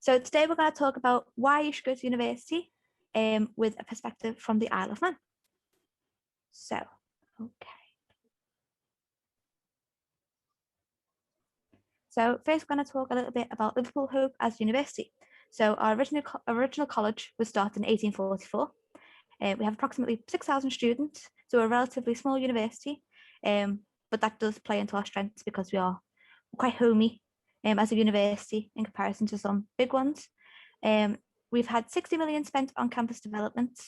So today we're going to talk about why you should go to university with a perspective from the Isle of Man. So, okay. So first we're going to talk a little bit about Liverpool Hope as university. So our original college was started in 1844. We have approximately 6,000 students, so we're a relatively small university, but that does play into our strengths because we are quite homey as a university in comparison to some big ones. We've had 60 million spent on campus development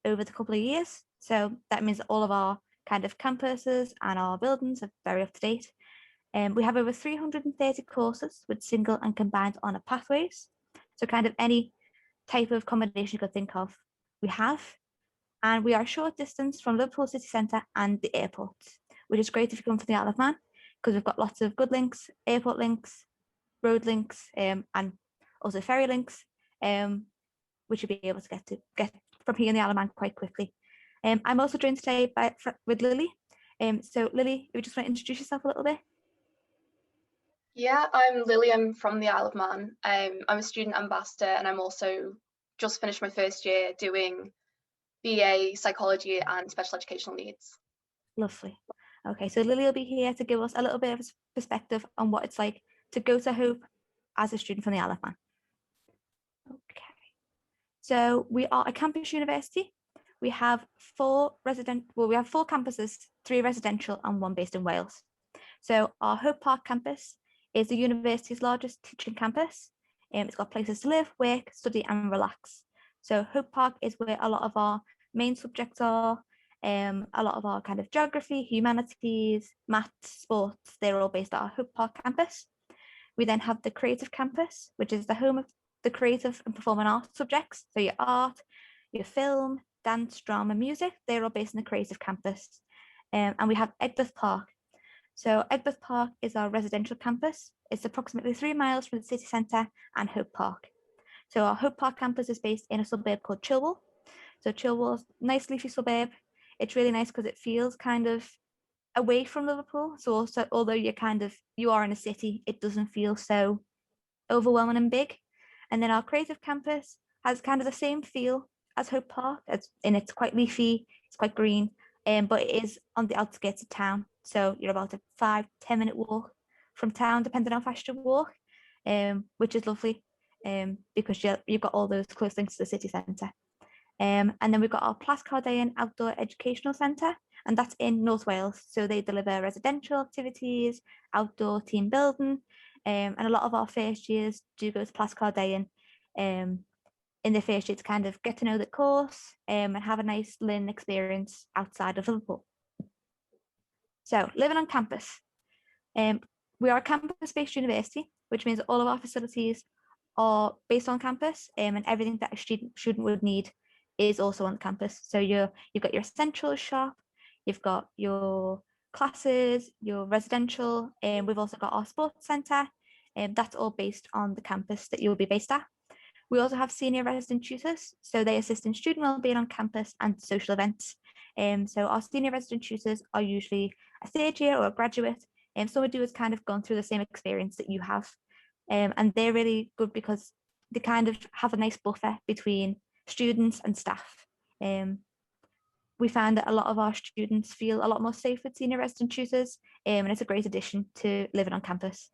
over the couple of years. So that means that all of our kind of campuses and our buildings are very up to date. We have over 330 courses with single and combined honour pathways. So kind of any type of combination you could think of, we have. And we are a short distance from Liverpool city centre and the airport, which is great if you come from the Isle of Man, because we've got lots of good links, airport links, road links, and also ferry links, which you'll be able to get from here in the Isle of Man quite quickly. I'm also joined today with Lily. So Lily, if you just want to introduce yourself a little bit. Yeah, I'm Lily. I'm from the Isle of Man. I'm a student ambassador, and I'm also just finished my first year doing BA Psychology and Special Educational Needs. Lovely. Okay, so Lily will be here to give us a little bit of perspective on what it's like to go to Hope as a student from the Isle of Man. Okay, so we are a campus university. We have four campuses, 3 residential and 1 based in Wales. So our Hope Park campus is the university's largest teaching campus. It's got places to live, work, study and relax. So Hope Park is where a lot of our main subjects are. A lot of our kind of geography, humanities, maths, sports, they're all based at our Hope Park campus. We then have the creative campus, which is the home of the creative and performing arts subjects. So your art, your film, dance, drama, music, they're all based in the creative campus. And we have Egbert Park. So Egbert Park is our residential campus. It's approximately 3 miles from the city centre and Hope Park. So our Hope Park campus is based in a suburb called Chilwell. So Chilwell's a nice leafy suburb. It's really nice because it feels kind of away from Liverpool. So also, although you are in a city, it doesn't feel so overwhelming and big. And then our creative campus has kind of the same feel as Hope Park, it's quite leafy, it's quite green, but it is on the outskirts of town. So you're about a 5-10 minute walk from town, depending on how fast you walk, which is lovely because you've got all those close links to the city centre. And then we've got our Plascardaean Outdoor Educational Centre, and that's in North Wales. So they deliver residential activities, outdoor team building, and a lot of our first years do go to Plascardaean in their first year to kind of get to know the course and have a nice learning experience outside of Liverpool. So living on campus. We are a campus-based university, which means all of our facilities are based on campus and everything that a student would need is also on campus. So you've got your essentials shop, you've got your classes, your residential, and we've also got our sports centre, and that's all based on the campus that you'll be based at. We also have senior resident tutors, so they assist in student wellbeing on campus and social events. So our senior resident tutors are usually a third year or a graduate, and someone who has kind of gone through the same experience that you have. And they're really good because they kind of have a nice buffer between students and staff. We find that a lot of our students feel a lot more safe with senior resident tutors, and it's a great addition to living on campus.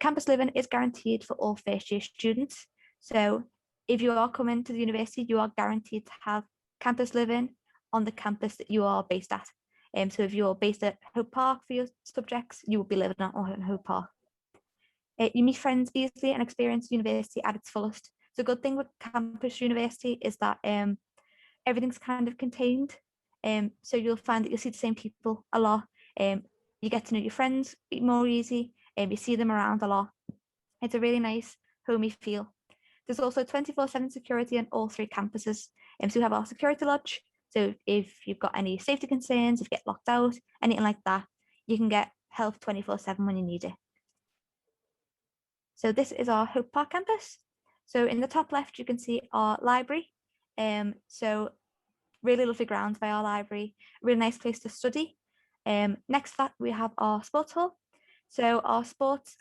Campus living is guaranteed for all first year students. So if you are coming to the university, you are guaranteed to have campus living on the campus that you are based at. So if you're based at Hope Park for your subjects, you will be living on Hope Park. You meet friends easily and experience university at its fullest. The good thing with campus university is that everything's kind of contained. So you'll find that you'll see the same people a lot. You get to know your friends more easy, and you see them around a lot. It's a really nice, homey feel. There's also 24/7 security on all 3 campuses. So we have our security lodge. So if you've got any safety concerns, if you get locked out, anything like that, you can get help 24/7 when you need it. So this is our Hope Park campus. So in the top left, you can see our library. So really lovely grounds by our library, really nice place to study. Next to that, we have our sports hall. So our sports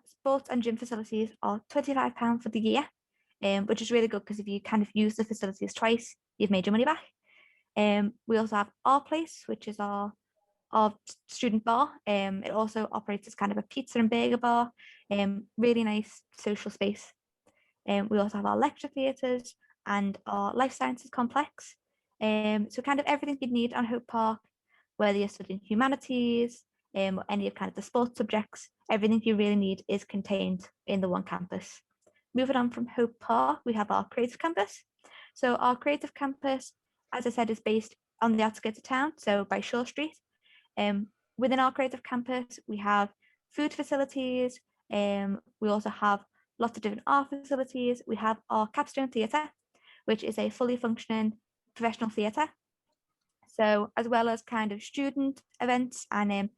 Sports and gym facilities are £25 for the year, which is really good because if you kind of use the facilities twice, you've made your money back. We also have Our Place, which is our student bar. It also operates as kind of a pizza and burger bar. Really nice social space. We also have our lecture theatres and our life sciences complex. So kind of everything you'd need on Hope Park, whether you're studying humanities or any of kind of the sports subjects, everything you really need is contained in the one campus. Moving on from Hope Park, we have our creative campus. So our creative campus, as I said, is based on the outskirts of town, so by Shore Street. Within our creative campus, we have food facilities. We also have lots of different art facilities. We have our Capstone Theatre, which is a fully functioning professional theatre. So as well as kind of student events and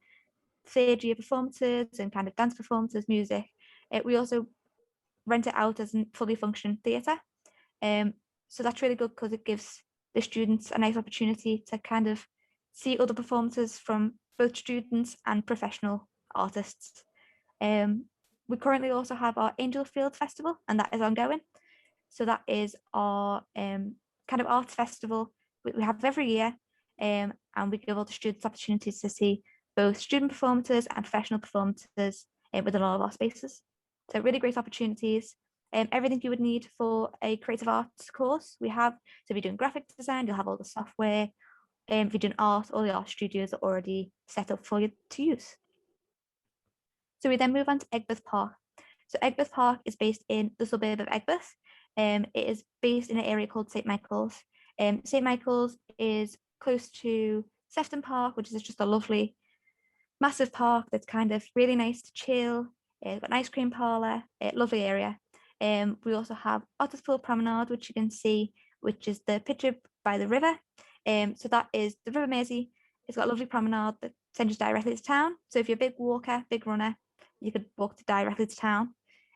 third year performances and kind of dance performances, music, we also rent it out as a fully functioning theatre. So that's really good because it gives the students a nice opportunity to kind of see other performances from both students and professional artists. We currently also have our Angel Field Festival, and that is ongoing. So that is our kind of arts festival we have every year, and we give all the students opportunities to see both student performances and professional performances within all of our spaces. So really great opportunities. Everything you would need for a creative arts course we have. So if you're doing graphic design, you'll have all the software. If you're doing art, all the art studios are already set up for you to use. So we then move on to Egbert Park. So Egbert Park is based in the suburb of Egbert. It is based in an area called St. Michael's. St. Michael's is close to Sefton Park, which is just a lovely, massive park that's kind of really nice to chill. It's got an ice cream parlour, lovely area. We also have Otterspool Promenade, which you can see, which is the picture by the river. So that is the River Mersey. It's got a lovely promenade that sends you directly to town. So if you're a big walker, big runner, you could walk directly to town.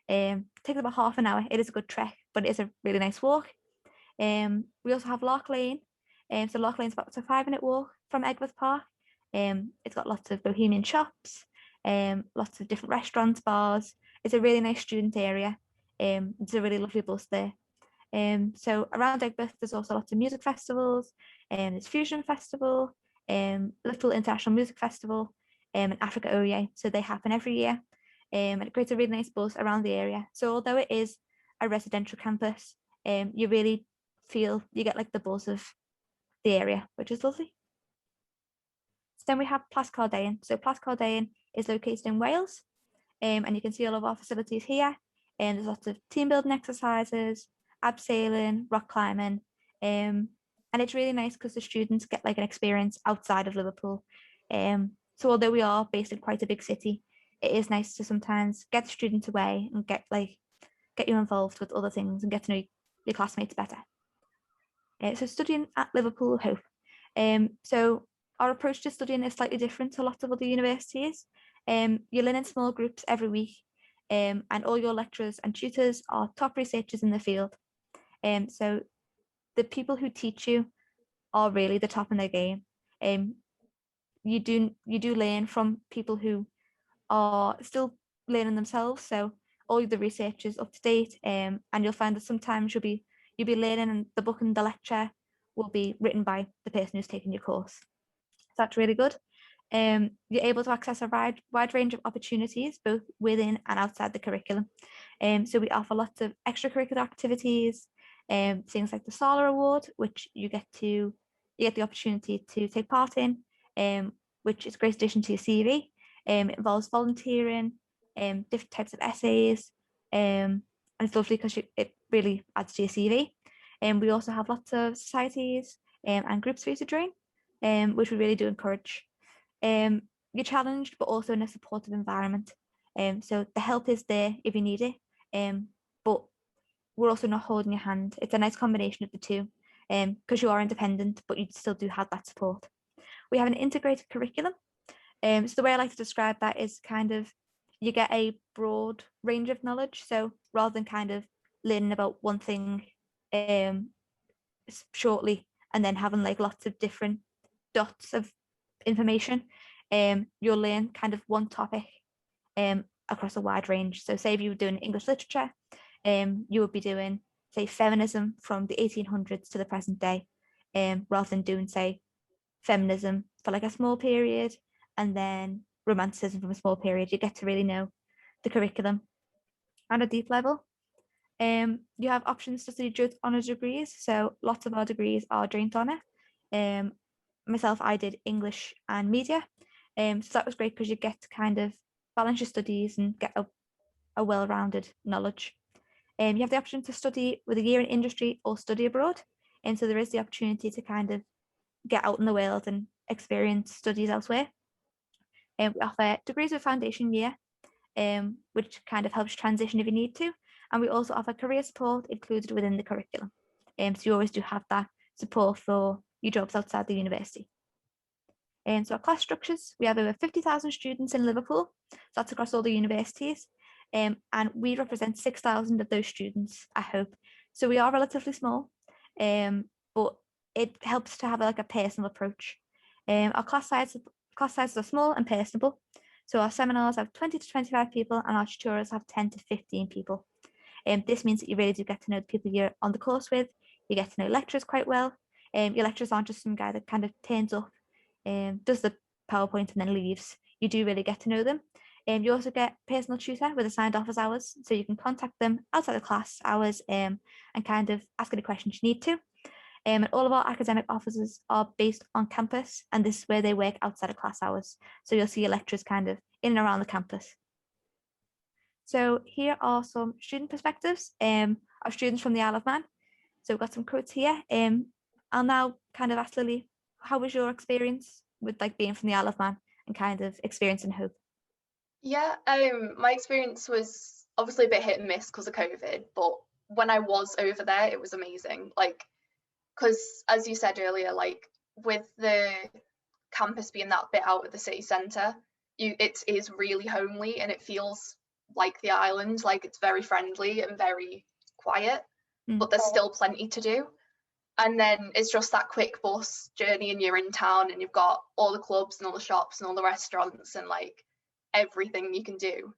Takes about half an hour. It is a good trek, but it is a really nice walk. We also have Lark Lane. So Lark Lane's about a 5-minute walk from Egbert Park. It's got lots of bohemian shops, lots of different restaurants, bars. It's a really nice student area. It's a really lovely bus there. So around Egbert, there's also lots of music festivals. There's Fusion Festival, Liverpool International Music Festival, and Africa Oye. So they happen every year. And it creates a really nice buzz around the area. So although it is a residential campus, you really feel you get like the buzz of the area, which is lovely. So then we have Plas Cardaean. So Plas Cardaean is located in Wales, and you can see all of our facilities here. And there's lots of team building exercises, abseiling, rock climbing, and it's really nice because the students get like an experience outside of Liverpool. So although we are based in quite a big city, it is nice to sometimes get the students away and get you involved with other things and get to know your classmates better. So studying at Liverpool Hope. So our approach to studying is slightly different to lots of other universities. You learn in small groups every week, and all your lecturers and tutors are top researchers in the field. So the people who teach you are really the top in their game. You do learn from people who are still learning themselves. So all the research is up to date, and you'll find that sometimes you'll be learning, and the book and the lecture will be written by the person who's taking your course. So that's really good. You're able to access a wide range of opportunities, both within and outside the curriculum. So we offer lots of extracurricular activities, things like the Sala Award, which you get the opportunity to take part in, which is a great addition to your CV. It involves volunteering, different types of essays, and it's lovely because it really adds to your CV. We also have lots of societies and groups for you to join, which we really do encourage. You're challenged, but also in a supportive environment. So the help is there if you need it, but we're also not holding your hand. It's a nice combination of the two, because you are independent, but you still do have that support. We have an integrated curriculum. So the way I like to describe that is kind of you get a broad range of knowledge. So rather than kind of learning about one thing shortly and then having like lots of different dots of information, you'll learn kind of one topic across a wide range. So say if you were doing English literature, you would be doing, say, feminism from the 1800s to the present day, rather than doing, say, feminism for like a small period and then romanticism from a small period. You get to really know the curriculum on a deep level. You have options to study joint honour degrees, so lots of our degrees are joint honour. Myself, I did English and media, so that was great because you get to kind of balance your studies and get a well-rounded knowledge. You have the option to study with a year in industry or study abroad, and so there is the opportunity to kind of get out in the world and experience studies elsewhere. We offer degrees with foundation year, which kind of helps transition if you need to. And we also offer career support included within the curriculum. So you always do have that support for your jobs outside the university. So our class structures, we have over 50,000 students in Liverpool. So that's across all the universities. And we represent 6,000 of those students, I hope. So we are relatively small, but it helps to have like a personal approach. Our class sizes are small and personable. So our seminars have 20 to 25 people and our tutorials have 10 to 15 people. This means that you really do get to know the people you're on the course with. You get to know lecturers quite well. Your lecturers aren't just some guy that kind of turns up, does the PowerPoint and then leaves. You do really get to know them. You also get personal tutor with assigned office hours, so you can contact them outside of class hours and kind of ask any questions you need to. And all of our academic offices are based on campus, and this is where they work outside of class hours. So you'll see your lecturers kind of in and around the campus. So here are some student perspectives of students from the Isle of Man. So we've got some quotes here. I'll now kind of ask Lily, how was your experience with like being from the Isle of Man and kind of experiencing Hope? Yeah, my experience was obviously a bit hit and miss because of COVID, but when I was over there, it was amazing. Like, because as you said earlier, like with the campus being that bit out of the city centre, it is really homely and it feels like the island. Like it's very friendly and very quiet, but there's still plenty to do. And then it's just that quick bus journey and you're in town and you've got all the clubs and all the shops and all the restaurants and like everything you can do.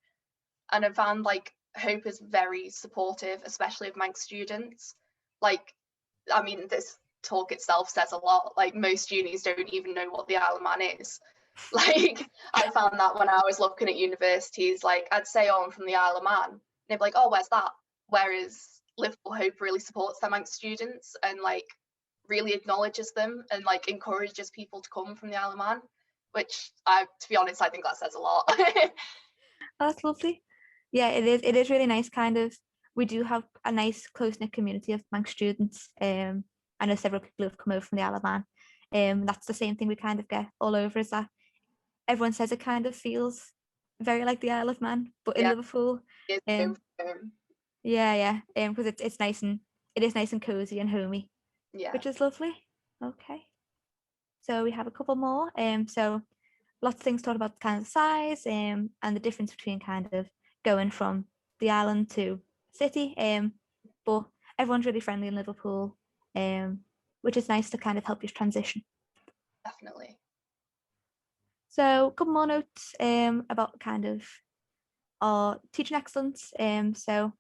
And I found like Hope is very supportive, especially of Manx students. Like, I mean, this talk itself says a lot. Like most unis don't even know what the Isle of Man is. Like I found that when I was looking at universities, like I'd say, oh, I'm from the Isle of Man. And they'd be like, oh, where's that? Whereas Liverpool Hope really supports their Manx students and like really acknowledges them and like encourages people to come from the Isle of Man, which to be honest, I think that says a lot. Oh, that's lovely. Yeah, it is really nice. Kind of, we do have a nice close-knit community of Manx students. I know several people who have come over from the Isle of Man. That's the same thing we kind of get all over, is that everyone says it kind of feels very like the Isle of Man, but in Liverpool. Yeah, because it's nice and it is nice and cozy and homey, which is lovely. Okay, so we have a couple more. So lots of things talked about kind of size and the difference between kind of going from the island to city. But everyone's really friendly in Liverpool, which is nice to kind of help you transition. Definitely. So a couple more notes about kind of our teaching excellence. So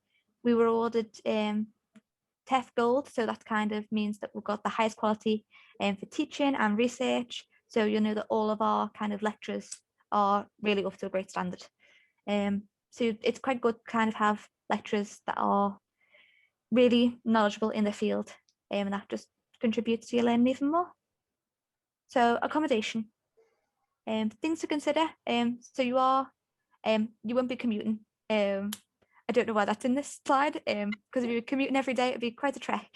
we were awarded TEF Gold, so that kind of means that we've got the highest quality for teaching and research. So you'll know that all of our kind of lecturers are really up to a great standard. So it's quite good to kind of have lecturers that are really knowledgeable in the field, and that just contributes to your learning even more. So accommodation, things to consider. So you won't be commuting. I don't know why that's in this slide, because if you were commuting every day, it'd be quite a trek.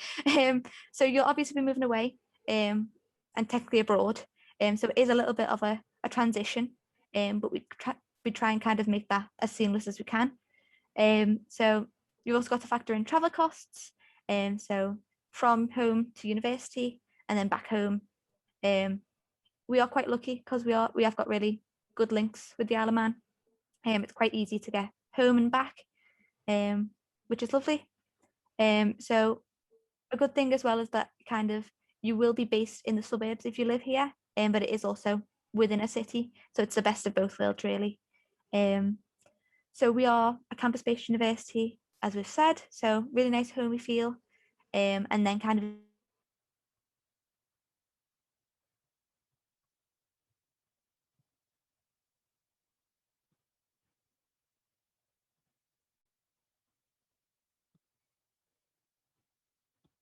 So you'll obviously be moving away, and technically abroad. So it is a little bit of a transition, but we try and kind of make that as seamless as we can. So you've also got to factor in travel costs. So from home to university and then back home. We are quite lucky because we have got really good links with the Isle of Man. It's quite easy to get home and back, which is lovely. So a good thing as well is that kind of you will be based in the suburbs if you live here, but it is also within a city, so it's the best of both worlds really. So we are a campus-based university, as we've said, so really nice homey feel, and then kind of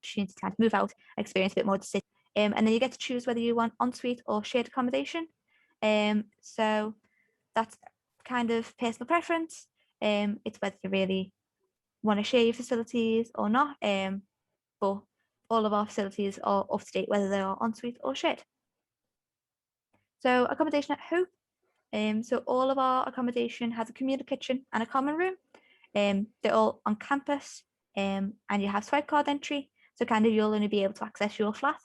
opportunity to kind of move out, experience a bit more of the city. And then you get to choose whether you want ensuite or shared accommodation. So that's kind of personal preference. It's whether you really want to share your facilities or not. But all of our facilities are up to date, whether they are ensuite or shared. So accommodation at Hope. So all of our accommodation has a communal kitchen and a common room. They're all on campus, and you have swipe card entry. So kind of you'll only be able to access your flat.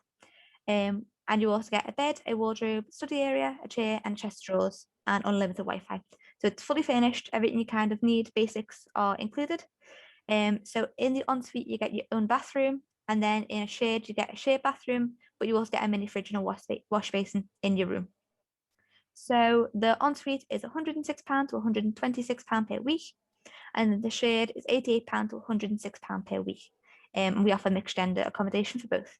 And you also get a bed, a wardrobe, study area, a chair, and a chest of drawers, and unlimited Wi-Fi. So it's fully furnished. Everything you kind of need, basics are included. So in the ensuite, you get your own bathroom, and then in a shared, you get a shared bathroom, but you also get a mini fridge and a wash basin in your room. So the ensuite is £106 to £126 per week, and the shared is £88 to £106 per week. And we offer mixed gender accommodation for both.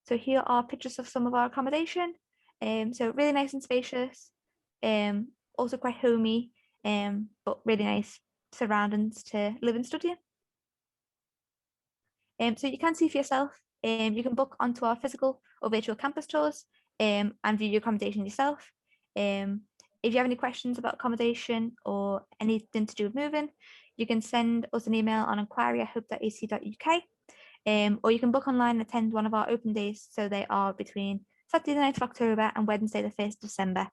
So here are pictures of some of our accommodation. So really nice and spacious, also quite homey, but really nice surroundings to live and study in. So you can see for yourself. You can book onto our physical or virtual campus tours and view your accommodation yourself. If you have any questions about accommodation or anything to do with moving, you can send us an email on inquiry@hope.ac.uk. Or you can book online and attend one of our open days. So they are between Saturday the 9th of October and Wednesday the 1st of December.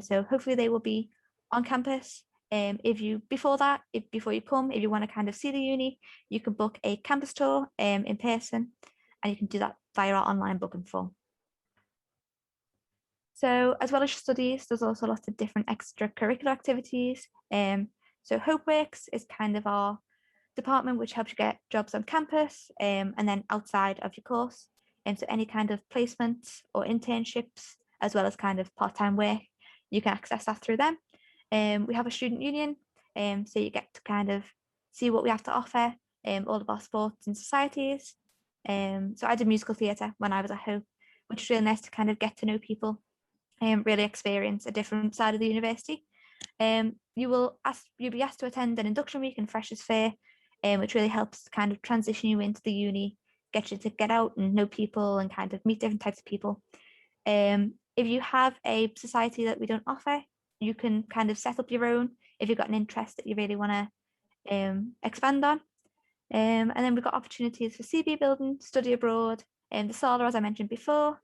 So hopefully they will be on campus. Before you come, if you want to kind of see the uni, you can book a campus tour in person, and you can do that via our online booking form. So as well as studies, there's also lots of different extracurricular activities. So HopeWorks is kind of our department which helps you get jobs on campus and then outside of your course. And so any kind of placements or internships, as well as kind of part-time work, you can access that through them. We have a student union, so you get to kind of see what we have to offer, all of our sports and societies. So I did musical theatre when I was at Hope, which is really nice to kind of get to know people and really experience a different side of the university. You'll be asked to attend an induction week and freshers fair, which really helps kind of transition you into the uni, get you to get out and know people and kind of meet different types of people. If you have a society that we don't offer, you can kind of set up your own if you've got an interest that you really want to expand on. And then we've got opportunities for CB building, study abroad, the SALA, as I mentioned before.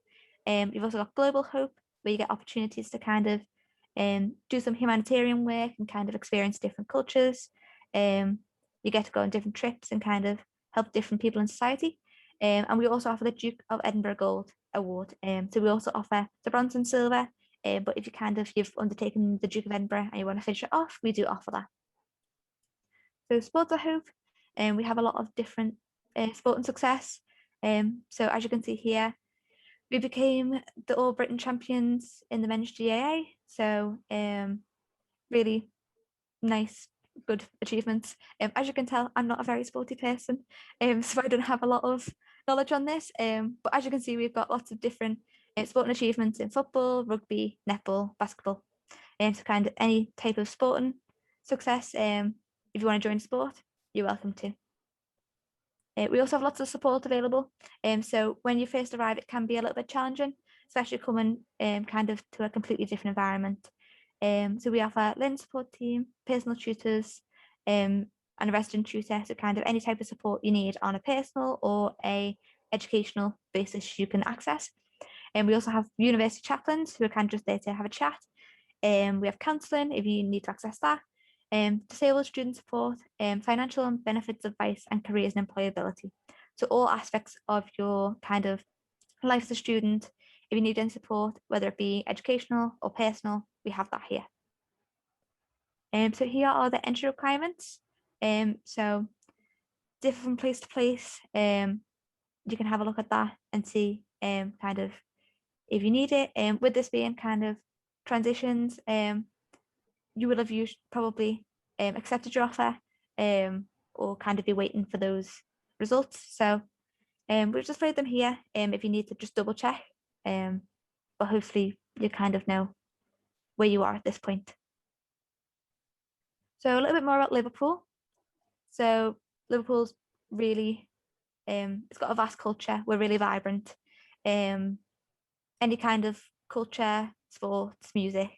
You've also got Global Hope, where you get opportunities to kind of do some humanitarian work and kind of experience different cultures. You get to go on different trips and kind of help different people in society. And we also offer the Duke of Edinburgh Gold Award. So we also offer the bronze and silver. But if you've undertaken the Duke of Edinburgh and you want to finish it off, we do offer that. So Sports at Hope, we have a lot of different sport and success. So as you can see here, we became the All Britain champions in the men's GAA. So really nice, good achievements. As you can tell, I'm not a very sporty person, so I don't have a lot of knowledge on this. But as you can see, we've got lots of different sporting achievements in football, rugby, netball, basketball, and so kind of any type of sporting success. If you want to join sport, you're welcome to. We also have lots of support available. So when you first arrive, it can be a little bit challenging, especially coming kind of to a completely different environment. So we offer learning support team, personal tutors, and a resident tutor. So kind of any type of support you need on a personal or a educational basis you can access. And we also have university chaplains who are kind of just there to have a chat. We have counselling if you need to access that. Disabled student support, financial and benefits advice, and careers and employability. So all aspects of your kind of life as a student, if you need any support, whether it be educational or personal, we have that here. So here are the entry requirements. So different place to place, you can have a look at that and see kind of if you need it. With this being kind of transitions, you will have used probably accepted your offer, or kind of be waiting for those results. So we've just played them here if you need to just double check. But hopefully you kind of know where you are at this point. So a little bit more about Liverpool. So Liverpool's really, it's got a vast culture. We're really vibrant. Any kind of culture, sports, music,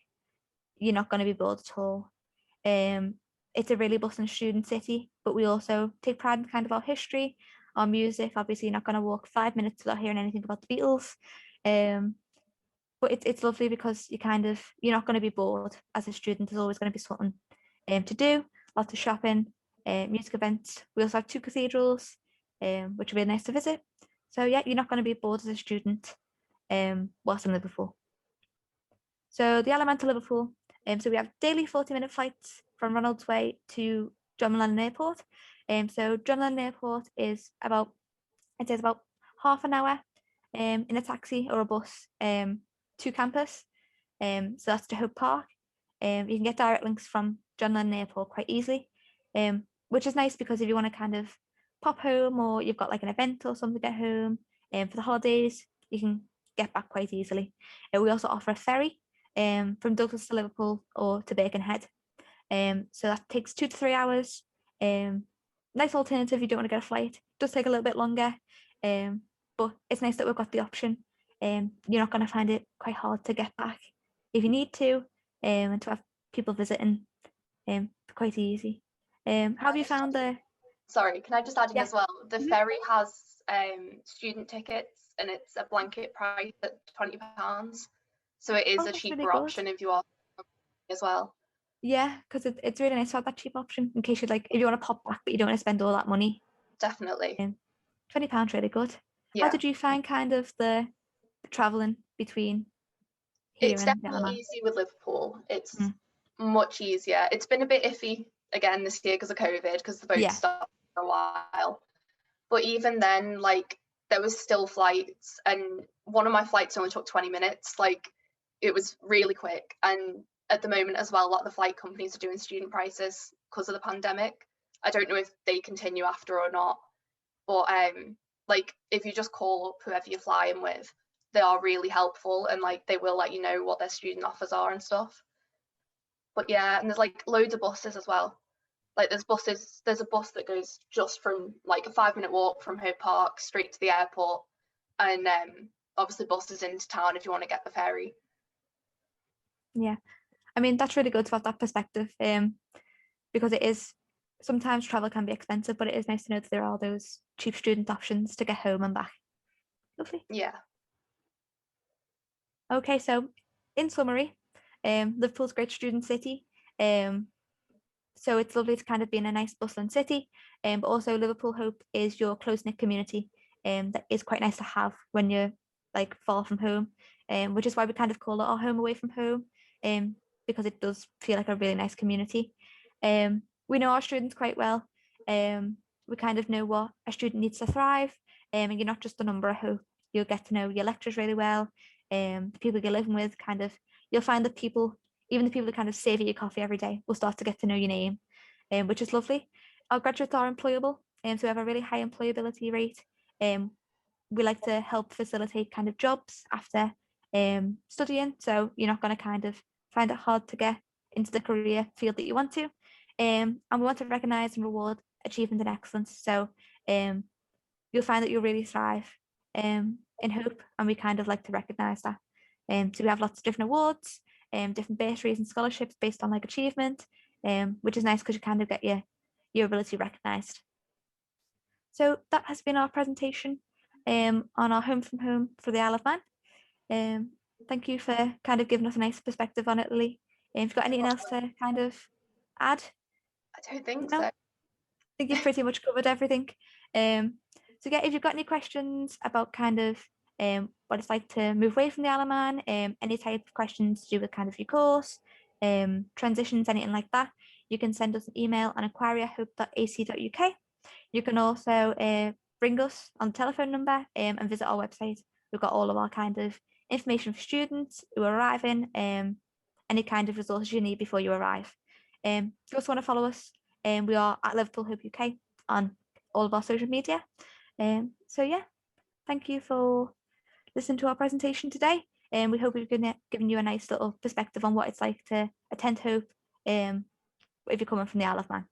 you're not going to be bored at all. It's a really bustling student city, but we also take pride in kind of our history, our music. Obviously, you're not going to walk 5 minutes without hearing anything about the Beatles. But it's lovely because you're not going to be bored as a student. There's always going to be something to do, lots of shopping, music events. We also have 2 cathedrals, which are really nice to visit. So yeah, you're not going to be bored as a student whilst in Liverpool. So the Elemental Liverpool, so we have daily 40-minute flights from Ronalds Way to John Lennon Airport. So John Lennon Airport is about half an hour in a taxi or a bus to campus. So that's to Hope Park. You can get direct links from John Lennon Airport quite easily, which is nice because if you want to kind of pop home or you've got like an event or something at home for the holidays, you can get back quite easily. We also offer a ferry from Douglas to Liverpool or to Birkenhead. So that takes 2 to 3 hours. Nice alternative if you don't want to get a flight. It does take a little bit longer, but it's nice that we've got the option. You're not going to find it quite hard to get back if you need to, and to have people visiting, quite easy. How have you found the? Sorry, can I just add in Yeah. as well? The Mhm. ferry has student tickets, and it's a blanket price at £20. So it is Oh, a that's really cheaper good. option if you are as well. Yeah, because it's really nice to have that cheap option in case if you want to pop back but you don't want to spend all that money. Definitely. £20 really good. How Yeah. did you find kind of the traveling between here It's and definitely Yalaman? easy with Liverpool. It's Mm. much easier. It's been a bit iffy again this year because of COVID, because the boat Yeah. stopped for a while. But even then, like, there was still flights, and one of my flights only took 20 minutes. Like, it was really quick. And at the moment as well, a lot of the flight companies are doing student prices because of the pandemic. I don't know if they continue after or not, but like, if you just call up whoever you're flying with, they are really helpful, and like they will let you know what their student offers are and stuff. But yeah, and there's like loads of buses as well. Like there's a bus that goes just from like a 5-minute walk from Hope Park straight to the airport, and obviously buses into town if you want to get the ferry. Yeah. I mean, that's really good to have that perspective, because it is sometimes travel can be expensive, but it is nice to know that there are those cheap student options to get home and back. Lovely. Yeah. Okay, so in summary, Liverpool's a great student city. So it's lovely to kind of be in a nice bustling city. But also Liverpool Hope is your close-knit community, that is quite nice to have when you're like far from home. Which is why we kind of call it our home away from home, because it does feel like a really nice community. We know our students quite well. We kind of know what a student needs to thrive. And you're not just a number, I hope. You'll get to know your lecturers really well. The people you're living with, kind of, you'll find that even the people that kind of save you your coffee every day will start to get to know your name, which is lovely. Our graduates are employable, so we have a really high employability rate. We like to help facilitate kind of jobs after studying, so you're not going to kind of find it hard to get into the career field that you want to. And we want to recognise and reward achievement and excellence. So you'll find that you'll really thrive in Hope, and we kind of like to recognise that. So we have lots of different awards, different bursaries and scholarships based on like achievement, which is nice because you kind of get your ability recognised. So that has been our presentation on our home from home for the Isle of Man. Thank you for kind of giving us a nice perspective on it, Lily. If you've got anything else to kind of add? I don't think No? so. I think you've pretty much covered everything. So yeah, if you've got any questions about kind of what it's like to move away from the Isle of Man, any type of questions to do with kind of your course, transitions, anything like that, you can send us an email on inquiry@hope.ac.uk. You can also ring us on the telephone number and visit our website. We've got all of our kind of information for students who are arriving, any kind of resources you need before you arrive. If you also want to follow us, we are at Liverpool Hope UK on all of our social media. So yeah, thank you for listening to our presentation today. And we hope we've given you a nice little perspective on what it's like to attend Hope if you're coming from the Isle of Man.